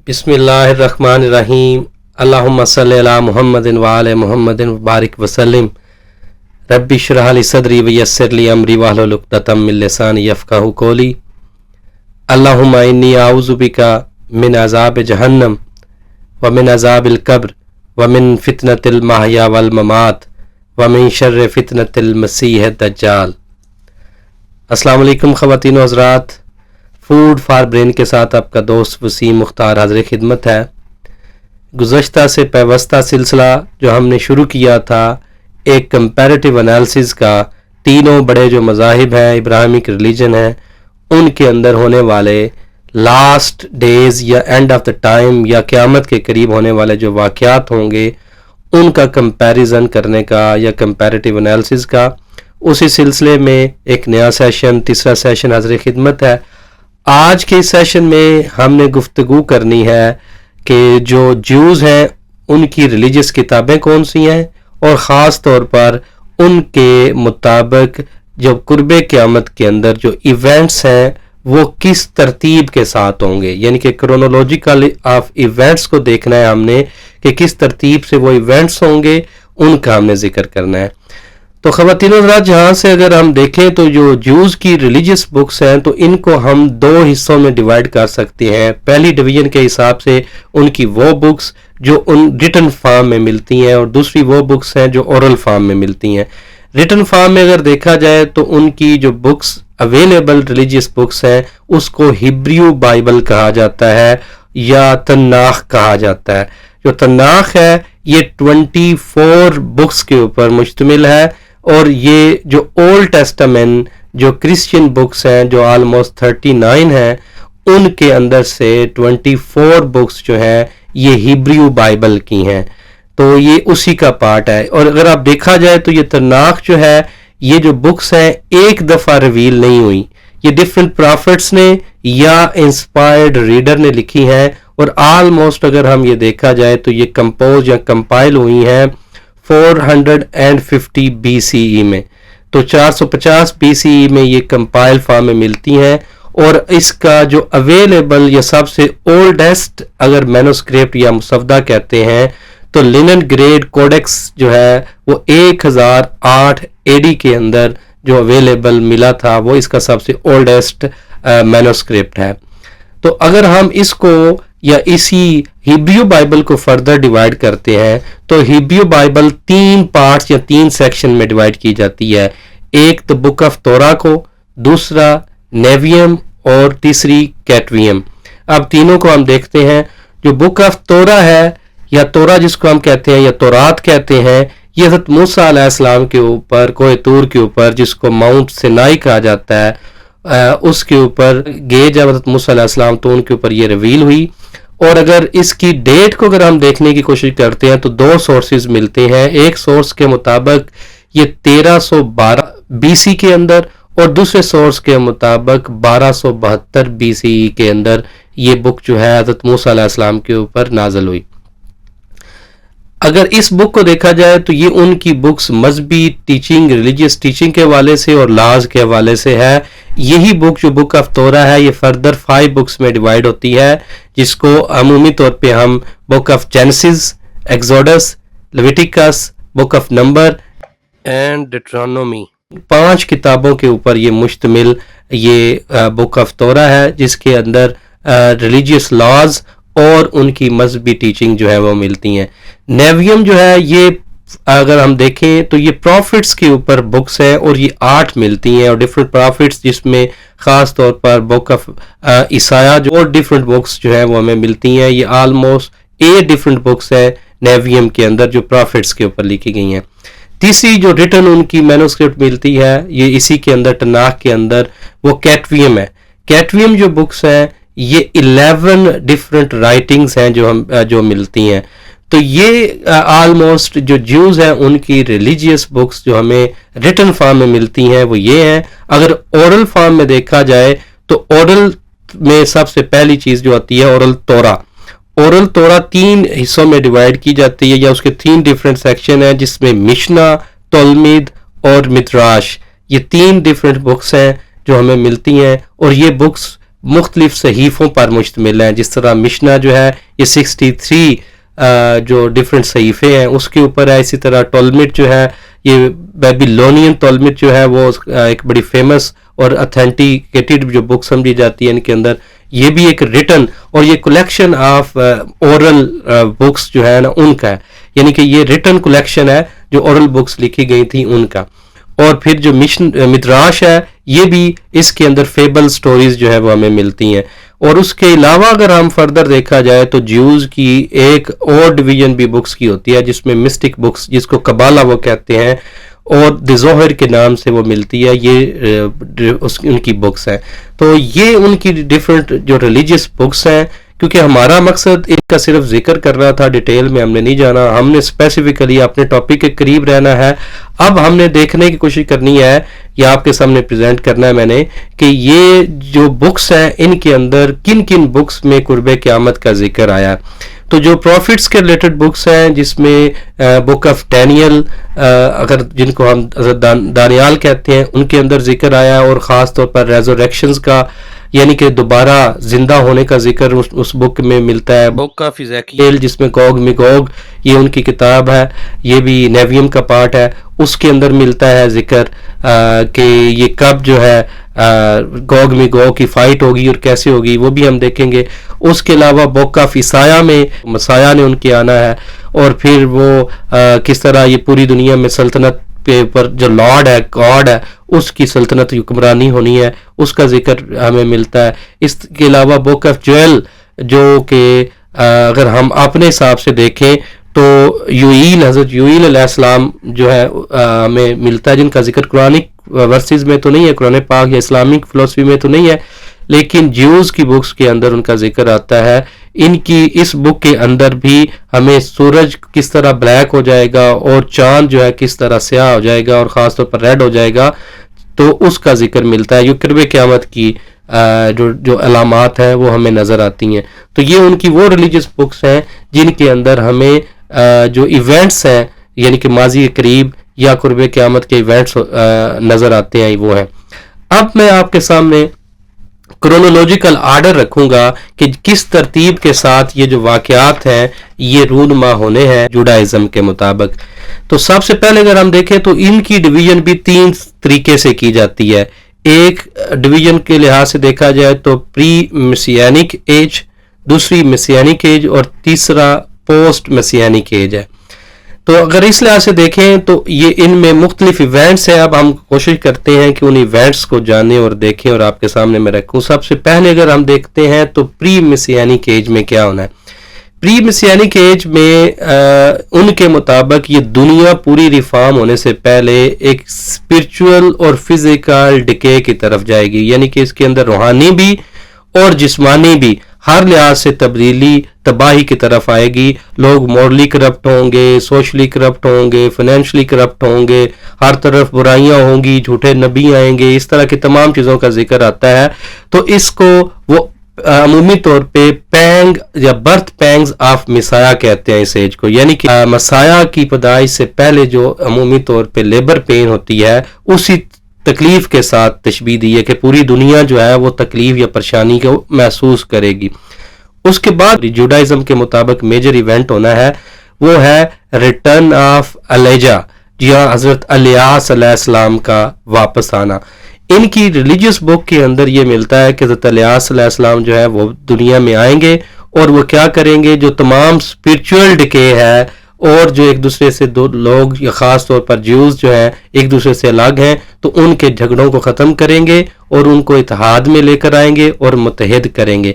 بسم اللہ الرحمن الرحیم اللہم صلی علی محمد وعلی محمد وبارک وسلم رب اشرح لی صدری ویسر لی امری واحلل عقدۃ من لسانی یفقہوا قولی اللہم انی اعوذ بک من عذاب جہنم ومن عذاب القبر ومن فتنۃ المحیا والممات ومن شر فتنۃ المسیح الدجال۔ السلام علیکم خواتین و حضرات، فوڈ فار برین کے ساتھ آپ کا دوست وسیم مختار حاضر خدمت ہے۔ گزشتہ سے پیوستہ سلسلہ جو ہم نے شروع کیا تھا ایک کمپیریٹیو انالیسز کا، تینوں بڑے جو مذاہب ہیں، ابراہیمک ریلیجن ہیں، ان کے اندر ہونے والے لاسٹ ڈیز یا اینڈ آف دا ٹائم یا قیامت کے قریب ہونے والے جو واقعات ہوں گے ان کا کمپیریزن کرنے کا یا کمپیریٹیو انالیسز کا، اسی سلسلے میں ایک نیا سیشن، تیسرا سیشن حاضر خدمت ہے۔ آج کے اس سیشن میں ہم نے گفتگو کرنی ہے کہ جو جیوز ہیں ان کی ریلیجیس کتابیں کون سی ہیں، اور خاص طور پر ان کے مطابق جو قرب قیامت کے اندر جو ایونٹس ہیں وہ کس ترتیب کے ساتھ ہوں گے، یعنی کہ کرونولوجیکل آف ایونٹس کو دیکھنا ہے ہم نے کہ کس ترتیب سے وہ ایونٹس ہوں گے، ان کا ہم نے ذکر کرنا ہے۔ تو خواتین و حضرات، جہاں سے اگر ہم دیکھیں تو جو جیوز کی ریلیجیس بکس ہیں تو ان کو ہم دو حصوں میں ڈیوائیڈ کر سکتے ہیں۔ پہلی ڈویژن کے حساب سے ان کی وہ بکس جو ان ریٹن فارم میں ملتی ہیں، اور دوسری وہ بکس ہیں جو اورل فارم میں ملتی ہیں۔ ریٹن فارم میں اگر دیکھا جائے تو ان کی جو بکس اویلیبل ریلیجیس بکس ہیں اس کو ہیبریو بائبل کہا جاتا ہے یا تناخ کہا جاتا ہے۔ جو تناخ ہے یہ 24 بکس کے اوپر مشتمل ہے، اور یہ جو اولڈ ٹیسٹامنٹ جو کرسچین بکس ہیں جو آلموسٹ 39 ہیں، ان کے اندر سے 24 بکس جو ہیں یہ ہیبریو بائبل کی ہیں، تو یہ اسی کا پارٹ ہے۔ اور اگر آپ دیکھا جائے تو یہ تناخ جو ہے یہ جو بکس ہیں ایک دفعہ ریویل نہیں ہوئی، یہ ڈیفرنٹ پرافٹس نے یا انسپائرڈ ریڈر نے لکھی ہیں، اور آلموسٹ اگر ہم یہ دیکھا جائے تو یہ کمپوز یا کمپائل ہوئی ہیں 450 BCE میں، تو 450 BCE میں یہ کمپائل فارم میں ملتی ہیں۔ اور اس کا جو اویلیبل یا سب سے اولڈسٹ اگر مینوسکرپٹ یا مسودہ کہتے ہیں تو لینن گریڈ کوڈیکس جو ہے وہ 1008 AD کے اندر جو اویلیبل ملا تھا، وہ اس کا سب سے اولڈسٹ مینوسکرپٹ ہے۔ تو اگر ہم اس کو یا اسی ہیبریو بائبل کو فردر ڈیوائیڈ کرتے ہیں تو ہیبریو بائبل 3 پارٹس یا 3 سیکشن میں ڈیوائیڈ کی جاتی ہے۔ ایک تو بک آف تورا کو، دوسرا نیویم، اور تیسری کیٹویم۔ اب تینوں کو ہم دیکھتے ہیں۔ جو بک آف تورا ہے یا تورا جس کو ہم کہتے ہیں یا تورات کہتے ہیں، یہ حضرت موسیٰ علیہ السلام کے اوپر کوہ طور کے اوپر جس کو ماؤنٹ سینائی کہا جاتا ہے، اس کے اوپر گئے جب حضرت موسیٰ علیہ السلام تو ان کے اوپر یہ ریویل ہوئی۔ اور اگر اس کی ڈیٹ کو اگر ہم دیکھنے کی کوشش کرتے ہیں تو 2 سورسز ملتے ہیں۔ ایک سورس کے مطابق یہ 1312 BC کے اندر، اور دوسرے سورس کے مطابق 1272 BCE کے اندر یہ بک جو ہے حضرت موسیٰ علیہ السلام کے اوپر نازل ہوئی۔ اگر اس بک کو دیکھا جائے تو یہ ان کی بکس مذہبی ٹیچنگ، ریلیجیس ٹیچنگ کے حوالے سے اور لاز کے حوالے سے ہے۔ یہی بک جو بک آف تورا ہے یہ فردر 5 بکس میں ڈیوائیڈ ہوتی ہے، جس کو عمومی طور پہ ہم book of Genesis, Exodus, Leviticus, book of number and Deuteronomy, 5 کتابوں کے اوپر یہ مشتمل یہ بک آف تورا ہے، جس کے اندر ریلیجیس لاز اور ان کی مذہبی ٹیچنگ جو ہے وہ ملتی ہیں۔ نیویم جو ہے یہ اگر ہم دیکھیں تو یہ پروفٹس کے اوپر بکس ہیں، اور یہ 8 ملتی ہیں، اور ڈفرنٹ پروفٹس جس میں خاص طور پر بک آف عیسائیہ جو اور ڈفرنٹ بکس جو ہیں وہ ہمیں ملتی ہیں۔ یہ آلموسٹ 8 ڈفرنٹ بکس ہیں نیویم کے اندر جو پروفٹس کے اوپر لکھی گئی ہیں۔ تیسری جو ریٹن ان کی مینوسکرپٹ ملتی ہے یہ اسی کے اندر تناخ کے اندر وہ کیٹویم ہے۔ کیٹویم جو بکس ہیں یہ 11 ڈفرنٹ رائٹنگز ہیں جو ملتی ہیں۔ تو یہ آلموسٹ جو جیوز ہیں ان کی ریلیجیس بکس جو ہمیں ریٹن فارم میں ملتی ہیں وہ یہ ہیں۔ اگر اورل فارم میں دیکھا جائے تو اورل میں سب سے پہلی چیز جو آتی ہے اورل تورا۔ اورل تورا 3 حصوں میں ڈیوائیڈ کی جاتی ہے، یا اس کے 3 ڈفرنٹ سیکشن ہیں، جس میں مشنا، تولمید اور مدراش، یہ 3 ڈفرنٹ بکس ہیں جو ہمیں ملتی ہیں۔ اور یہ بکس مختلف صحیفوں پر مشتمل ہیں. جس طرح مشنا جو ہے یہ 63 جو ڈفرینٹ صحیفے ہیں اس کے اوپر ہے. اسی طرح ٹولمٹ جو ہے یہ بیبیلونین ٹولمٹ جو ہے وہ ایک بڑی فیمس اور اتھینٹیکیٹڈ جو بک سمجھی جاتی ہے ان کے اندر. یہ بھی ایک ریٹن اور یہ کلیکشن آف اورل بکس جو ہے نا ان کا ہے, یعنی کہ یہ ریٹن کلیکشن ہے جو اورل بکس لکھی گئی تھیں ان کا. اور پھر جو مدراش ہے یہ بھی اس کے اندر فیبل سٹوریز جو ہے وہ ہمیں ملتی ہیں. اور اس کے علاوہ اگر ہم فردر دیکھا جائے تو جیوز کی ایک اور ڈویژن بھی بکس کی ہوتی ہے جس میں مسٹک بکس جس کو قبالہ وہ کہتے ہیں اور دزوہر کے نام سے وہ ملتی ہے, یہ ان کی بکس ہیں. تو یہ ان کی ڈیفرنٹ جو ریلیجیس بکس ہیں, کیونکہ ہمارا مقصد ان کا صرف ذکر کرنا تھا, ڈیٹیل میں ہم نے نہیں جانا, ہم نے اسپیسیفکلی اپنے ٹاپک کے قریب رہنا ہے. اب ہم نے دیکھنے کی کوشش کرنی ہے یا آپ کے سامنے پریزنٹ کرنا ہے میں نے کہ یہ جو بکس ہیں ان کے اندر کن کن بکس میں قرب قیامت کا ذکر آیا. تو جو پروفٹس کے ریلیٹڈ بکس ہیں جس میں بک آف ڈینیل اگر جن کو ہم دانیال کہتے ہیں ان کے اندر ذکر آیا, اور خاص طور پر ریزوریکشنز کا یعنی کہ دوبارہ زندہ ہونے کا ذکر اس بک میں ملتا ہے. بک آف ایزیکیل جس میں گوگ میگوگ یہ ان کی کتاب ہے, یہ بھی نیویم کا پارٹ ہے, اس کے اندر ملتا ہے ذکر کہ یہ کب جو ہے گوگ میگوگ کی فائٹ ہوگی اور کیسے ہوگی وہ بھی ہم دیکھیں گے. اس کے علاوہ بک آف عیسایہ میں مسایہ نے ان کے آنا ہے, اور پھر وہ کس طرح یہ پوری دنیا میں سلطنت پر جو لارڈ ہے گاڈ ہے اس کی سلطنت حکمرانی ہونی ہے اس کا ذکر ہمیں ملتا ہے. اس کے علاوہ بک آف جویل جو کہ اگر ہم اپنے حساب سے دیکھیں تو یوئیل حضرت یوئیل علیہ السلام جو ہے ہمیں ملتا ہے, جن کا ذکر قرآنک ورسز میں تو نہیں ہے, قرآن پاک یا اسلامک فلسفی میں تو نہیں ہے, لیکن جیوز کی بکس کے اندر ان کا ذکر آتا ہے. ان کی اس بک کے اندر بھی ہمیں سورج کس طرح بلیک ہو جائے گا اور چاند جو ہے کس طرح سیاہ ہو جائے گا اور خاص طور پر ریڈ ہو جائے گا تو اس کا ذکر ملتا ہے. یہ قرب قیامت کی جو علامات ہیں وہ ہمیں نظر آتی ہیں. تو یہ ان کی وہ ریلیجیس بکس ہیں جن کے اندر ہمیں جو ایونٹس ہیں یعنی کہ ماضی قریب یا قرب قیامت کے ایونٹس نظر آتے ہیں وہ ہیں. اب میں آپ کے سامنے کرونولوجیکل آرڈر رکھوں گا کہ کس ترتیب کے ساتھ یہ جو واقعات ہیں یہ رونما ہونے ہیں جوڈائزم کے مطابق. تو سب سے پہلے اگر ہم دیکھیں تو ان کی ڈویژن بھی 3 طریقے سے کی جاتی ہے. ایک ڈویژن کے لحاظ سے دیکھا جائے تو پری مسیانک ایج, دوسری مسیانک ایج, اور تیسرا پوسٹ مسیانک ایج ہے. تو اگر اس لحاظ سے دیکھیں تو یہ ان میں مختلف ایونٹس ہیں. اب ہم کوشش کرتے ہیں کہ ان ایونٹس کو جانیں اور دیکھیں اور آپ کے سامنے میں رکھوں. سب سے پہلے اگر ہم دیکھتے ہیں تو پری مسیانک ایج میں کیا ہونا ہے. پری مسیانک ایج میں ان کے مطابق یہ دنیا پوری ریفارم ہونے سے پہلے ایک اسپرچول اور فزیکل ڈکے کی طرف جائے گی, یعنی کہ اس کے اندر روحانی بھی اور جسمانی بھی ہر لحاظ سے تبدیلی تباہی کی طرف آئے گی. لوگ مورلی کرپٹ ہوں گے, سوشلی کرپٹ ہوں گے, فائنینشلی کرپٹ ہوں گے, ہر طرف برائیاں ہوں گی, جھوٹے نبی آئیں گے, اس طرح کی تمام چیزوں کا ذکر آتا ہے. تو اس کو وہ عمومی طور پہ پینگ یا برتھ پینگز آف مسایہ کہتے ہیں اس ایج کو, یعنی کہ مسایہ کی پیدائش سے پہلے جو عمومی طور پہ لیبر پین ہوتی ہے اسی تکلیف کے ساتھ تشبیہ دی ہے کہ پوری دنیا جو ہے وہ تکلیف یا پریشانی کو محسوس کرے گی. اس کے بعد جوڈائزم کے مطابق میجر ایونٹ ہونا ہے وہ ہے ریٹرن آف الیجا, یا حضرت الیاس علیہ السلام کا واپس آنا. ان کی ریلیجیس بک کے اندر یہ ملتا ہے کہ حضرت الیاس علیہ السلام جو ہے وہ دنیا میں آئیں گے اور وہ کیا کریں گے, جو تمام اسپرچول ڈکے ہے اور جو ایک دوسرے سے دو لوگ یا خاص طور پر جیوز جو ہیں ایک دوسرے سے الگ ہیں تو ان کے جھگڑوں کو ختم کریں گے اور ان کو اتحاد میں لے کر آئیں گے اور متحد کریں گے.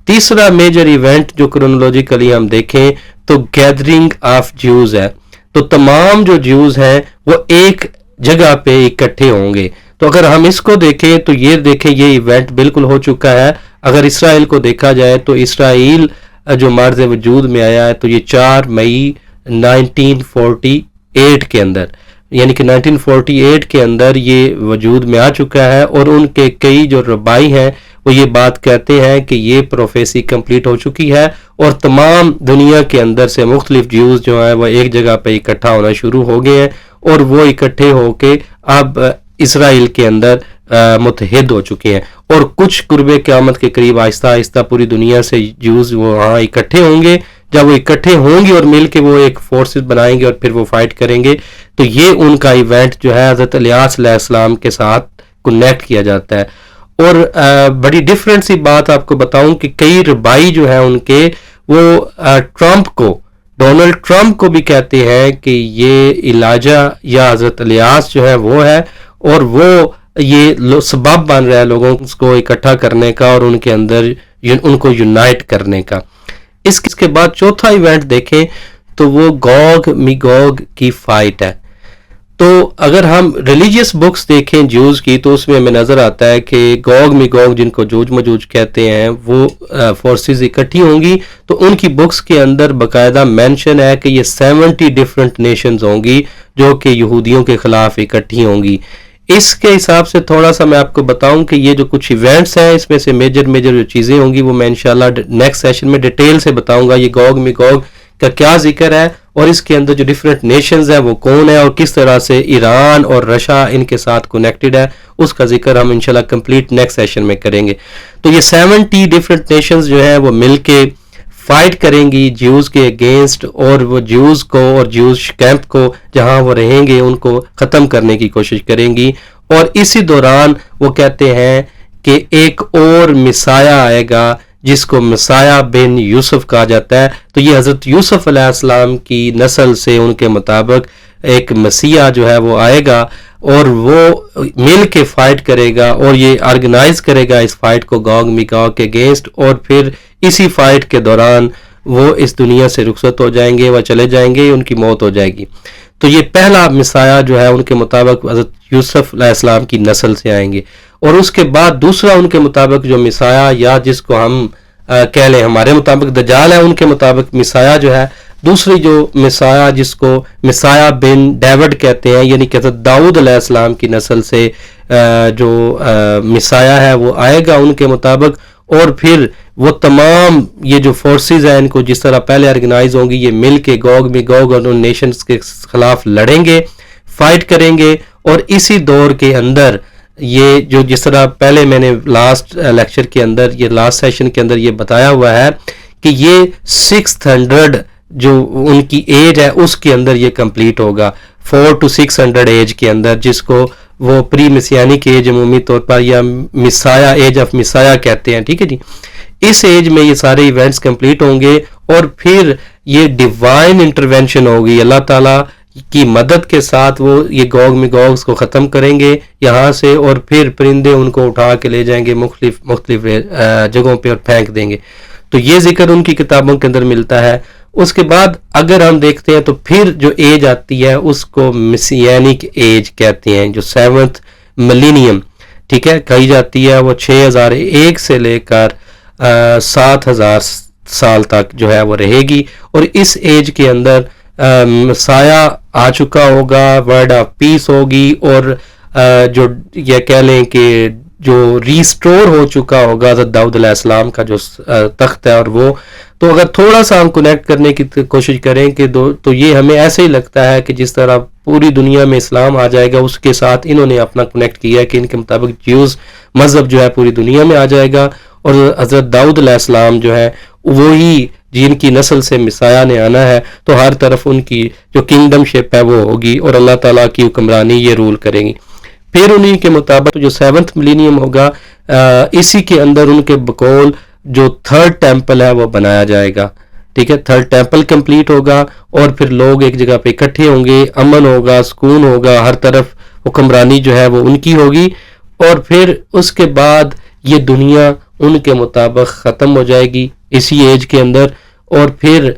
تیسرا میجر ایونٹ جو کرونولوجیکلی ہم دیکھیں تو گیدرنگ آف جیوز ہے. تو تمام جو جیوز ہیں وہ ایک جگہ پہ اکٹھے ہوں گے. تو اگر ہم اس کو دیکھیں تو یہ دیکھیں یہ ایونٹ بالکل ہو چکا ہے. اگر اسرائیل کو دیکھا جائے تو اسرائیل جو مرز وجود میں آیا ہے تو یہ 4 مئی 1948 کے اندر, یعنی کہ 1948 کے اندر یہ وجود میں آ چکا ہے. اور ان کے کئی جو ربائی ہیں وہ یہ بات کہتے ہیں کہ یہ پروفیسی کمپلیٹ ہو چکی ہے اور تمام دنیا کے اندر سے مختلف جیوز جو ہیں وہ ایک جگہ پہ اکٹھا ہونا شروع ہو گئے ہیں اور وہ اکٹھے ہو کے اب اسرائیل کے اندر متحد ہو چکے ہیں، اور کچھ قرب قیامت کے قریب آہستہ آہستہ پوری دنیا سے جیوز وہاں اکٹھے ہوں گے. جب وہ اکٹھے ہوں گے اور مل کے وہ ایک فورسز بنائیں گے اور پھر وہ فائٹ کریں گے، تو یہ ان کا ایونٹ جو ہے حضرت الیاس علیہ السلام کے ساتھ کنیکٹ کیا جاتا ہے. اور بڑی ڈفرینٹ سی بات آپ کو بتاؤں کہ کئی ربائی جو ہیں ان کے وہ ٹرمپ کو، ڈونلڈ ٹرمپ کو بھی کہتے ہیں کہ یہ ایلیجا یا حضرت الیاس جو ہے وہ ہے، اور وہ یہ سبب بن رہا ہے لوگوں کو اکٹھا کرنے کا اور ان کے اندر ان کو یونائٹ کرنے کا. اس کے بعد چوتھا ایونٹ دیکھیں تو وہ گوگ میگوگ کی فائٹ ہے. تو اگر ہم ریلیجیس بکس دیکھیں جیوز کی تو اس میں ہمیں نظر آتا ہے کہ گوگ میگوگ جن کو جوج مجوج کہتے ہیں وہ فورسز اکٹھی ہوں گی. تو ان کی بکس کے اندر باقاعدہ مینشن ہے کہ یہ 70 ڈفرینٹ نیشنز ہوں گی جو کہ یہودیوں کے خلاف اکٹھی ہوں گی. اس کے حساب سے تھوڑا سا میں آپ کو بتاؤں کہ یہ جو کچھ ایونٹس ہیں اس میں سے میجر جو چیزیں ہوں گی وہ میں انشاءاللہ نیکسٹ سیشن میں ڈیٹیل سے بتاؤں گا. یہ گوگ میگوگ کا کیا ذکر ہے اور اس کے اندر جو ڈفرینٹ نیشنز ہیں وہ کون ہے اور کس طرح سے ایران اور رشیا ان کے ساتھ کنیکٹڈ ہے، اس کا ذکر ہم انشاءاللہ کمپلیٹ نیکسٹ سیشن میں کریں گے. تو یہ 70 ڈفرینٹ نیشنز جو ہیں وہ مل کے فائٹ کریں گی جیوز کے اگینسٹ، اور وہ جیوز کو اور جیوز کیمپ کو جہاں وہ رہیں گے ان کو ختم کرنے کی کوشش کریں گی. اور اسی دوران وہ کہتے ہیں کہ ایک اور مسایہ آئے گا جس کو مسایہ بن یوسف کہا جاتا ہے. تو یہ حضرت یوسف علیہ السلام کی نسل سے ان کے مطابق ایک مسیح جو ہے وہ آئے گا اور وہ مل کے فائٹ کرے گا اور یہ آرگنائز کرے گا اس فائٹ کو گوگ میگوگ کے اگینسٹ، اور پھر اسی فائٹ کے دوران وہ اس دنیا سے رخصت ہو جائیں گے، وہ چلے جائیں گے، ان کی موت ہو جائے گی. تو یہ پہلا مسایہ جو ہے ان کے مطابق حضرت یوسف علیہ السلام کی نسل سے آئیں گے. اور اس کے بعد دوسرا ان کے مطابق جو مسایہ یا جس کو ہم کہہ لیں ہمارے مطابق دجال ہے، ان کے مطابق مسایہ جو ہے دوسری جو مسایہ جس کو مسایہ بن ڈیوڈ کہتے ہیں، یعنی کہ حضرت داؤد علیہ السلام کی نسل سے جو مسایہ ہے وہ آئے گا ان کے مطابق. اور پھر وہ تمام یہ جو فورسز ہیں ان کو جس طرح پہلے آرگنائز ہوں گی، یہ مل کے گوگ میگوگ اور ان نیشنز کے خلاف لڑیں گے، فائٹ کریں گے. اور اسی دور کے اندر یہ جو جس طرح پہلے میں نے لاسٹ لیکچر کے اندر یہ لاسٹ سیشن کے اندر یہ بتایا ہوا ہے کہ یہ 600 جو ان کی ایج ہے اس کے اندر یہ کمپلیٹ ہوگا، 4 to 600 ایج کے اندر، جس کو وہ پری مسیانک ایج عمومی طور پر یا مسایہ ایج آف مسایہ کہتے ہیں. ٹھیک ہے جی، اس ایج میں یہ سارے ایونٹس کمپلیٹ ہوں گے اور پھر یہ ڈیوائن انٹرونشن ہوگی، اللہ تعالیٰ کی مدد کے ساتھ وہ یہ گوگ میگوگز کو ختم کریں گے یہاں سے، اور پھر پرندے ان کو اٹھا کے لے جائیں گے مختلف جگہوں پہ اور پھینک دیں گے. تو یہ ذکر ان کی کتابوں کے اندر ملتا ہے. اس کے بعد اگر ہم دیکھتے ہیں تو پھر جو ایج آتی ہے اس کو مسیانک ایج کہتے ہیں، جو 7th ملینیم ٹھیک ہے کہی جاتی ہے. وہ 6001 سے لے کر 7000 سال تک جو ہے وہ رہے گی. اور اس ایج کے اندر مسایہ آ چکا ہوگا، ورڈ آف پیس ہوگی، اور جو یہ کہہ لیں کہ جو ریسٹور ہو چکا ہوگا حضرت داؤد علیہ السلام کا جو تخت ہے. اور وہ تو اگر تھوڑا سا ہم کنیکٹ کرنے کی کوشش کریں کہ تو یہ ہمیں ایسے ہی لگتا ہے کہ جس طرح پوری دنیا میں اسلام آ جائے گا، اس کے ساتھ انہوں نے اپنا کنیکٹ کیا کہ ان کے مطابق جیوز مذہب جو ہے پوری دنیا میں آ جائے گا، اور حضرت داؤد علیہ السلام جو ہے وہی جن کی نسل سے مسایہ نے آنا ہے، تو ہر طرف ان کی جو کنگڈم شپ ہے وہ ہوگی اور اللہ تعالیٰ کی حکمرانی یہ رول کریں گی. پھر انہی کے مطابق جو 7th ملینیم ہوگا اسی کے اندر ان کے بقول جو 3rd ٹیمپل ہے وہ بنایا جائے گا. ٹھیک ہے، 3rd ٹیمپل کمپلیٹ ہوگا اور پھر لوگ ایک جگہ پہ اکٹھے ہوں گے، امن ہوگا، سکون ہوگا، ہر طرف حکمرانی جو ہے وہ ان کی ہوگی. اور پھر اس کے بعد یہ دنیا ان کے مطابق ختم ہو جائے گی اسی ایج کے اندر. اور پھر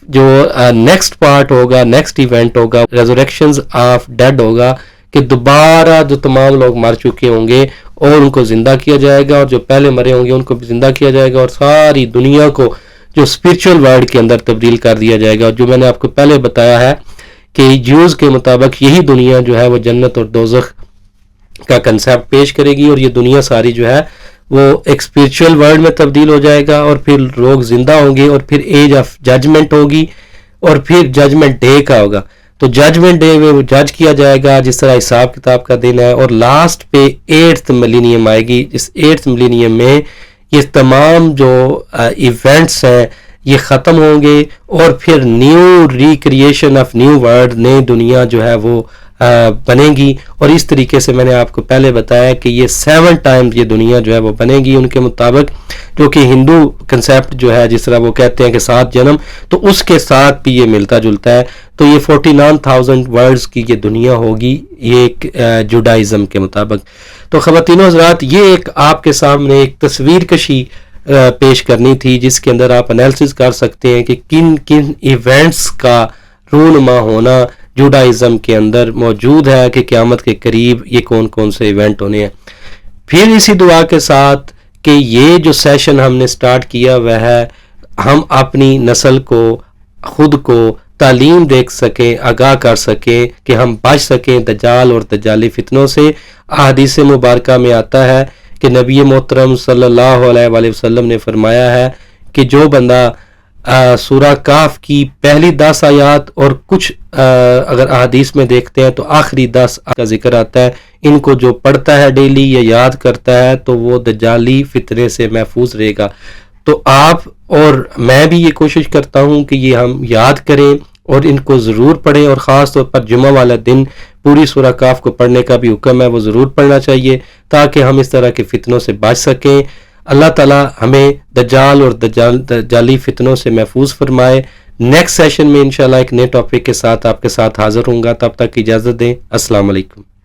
جو نیکسٹ پارٹ ہوگا، نیکسٹ ایونٹ ہوگا، ریزوریکشنز آف ڈیڈ ہوگا کہ دوبارہ جو تمام لوگ مر چکے ہوں گے اور ان کو زندہ کیا جائے گا، اور جو پہلے مرے ہوں گے ان کو بھی زندہ کیا جائے گا، اور ساری دنیا کو جو اسپرچول ورلڈ کے اندر تبدیل کر دیا جائے گا. جو میں نے آپ کو پہلے بتایا ہے کہ جیوز کے مطابق یہی دنیا جو ہے وہ جنت اور دوزخ کا کنسیپٹ پیش کرے گی، اور یہ دنیا ساری جو ہے وہ ایک اسپرچول ورلڈ میں تبدیل ہو جائے گا، اور پھر لوگ زندہ ہوں گے، اور پھر ایج آف ججمنٹ ہوگی، اور پھر ججمنٹ ڈے کا ہوگا. تو ججمنٹ ڈے میں وہ جج کیا جائے گا جس طرح حساب کتاب کا دن ہے، اور لاسٹ پہ 8th ملینیم آئے گی. اس 8th ملینیم میں یہ تمام جو ایونٹس ہیں یہ ختم ہوں گے، اور پھر new recreation of new world, نئی دنیا جو ہے وہ بنے گی. اور اس طریقے سے میں نے آپ کو پہلے بتایا کہ یہ 7 ٹائمز یہ دنیا جو ہے وہ بنے گی ان کے مطابق، جو کہ ہندو کنسیپٹ جو ہے جس طرح وہ کہتے ہیں کہ 7 جنم، تو اس کے ساتھ بھی یہ ملتا جلتا ہے. تو یہ 49,000 ورلڈز کی یہ دنیا ہوگی یہ ایک جوڈائزم کے مطابق. تو خواتین و حضرات، یہ ایک آپ کے سامنے ایک تصویر کشی پیش کرنی تھی جس کے اندر آپ انالیسس کر سکتے ہیں کہ کن کن ایونٹس کا رونما ہونا جوڈائزم کے اندر موجود ہے کہ قیامت کے قریب یہ کون کون سے ایونٹ ہونے ہیں. پھر اسی دعا کے ساتھ کہ یہ جو سیشن ہم نے سٹارٹ کیا وہ ہے ہم اپنی نسل کو، خود کو تعلیم دے سکیں، آگاہ کر سکیں کہ ہم بچ سکیں دجال اور دجالی فتنوں سے. احادیث مبارکہ میں آتا ہے کہ نبی محترم صلی اللہ علیہ وآلہ وسلم نے فرمایا ہے کہ جو بندہ سورہ کاف کی پہلی 10 آیات اور کچھ اگر احادیث میں دیکھتے ہیں تو آخری 10 کا ذکر آتا ہے، ان کو جو پڑھتا ہے ڈیلی یا یاد کرتا ہے تو وہ دجالی فتنے سے محفوظ رہے گا. تو آپ اور میں بھی یہ کوشش کرتا ہوں کہ یہ ہم یاد کریں اور ان کو ضرور پڑھیں، اور خاص طور پر جمعہ والا دن پوری سورہ کاف کو پڑھنے کا بھی حکم ہے، وہ ضرور پڑھنا چاہیے تاکہ ہم اس طرح کے فتنوں سے بچ سکیں. اللہ تعالیٰ ہمیں دجال اور دجالی فتنوں سے محفوظ فرمائے. نیکسٹ سیشن میں انشاءاللہ ایک نئے ٹاپک کے ساتھ آپ کے ساتھ حاضر ہوں گا. تب تک اجازت دیں. السلام علیکم.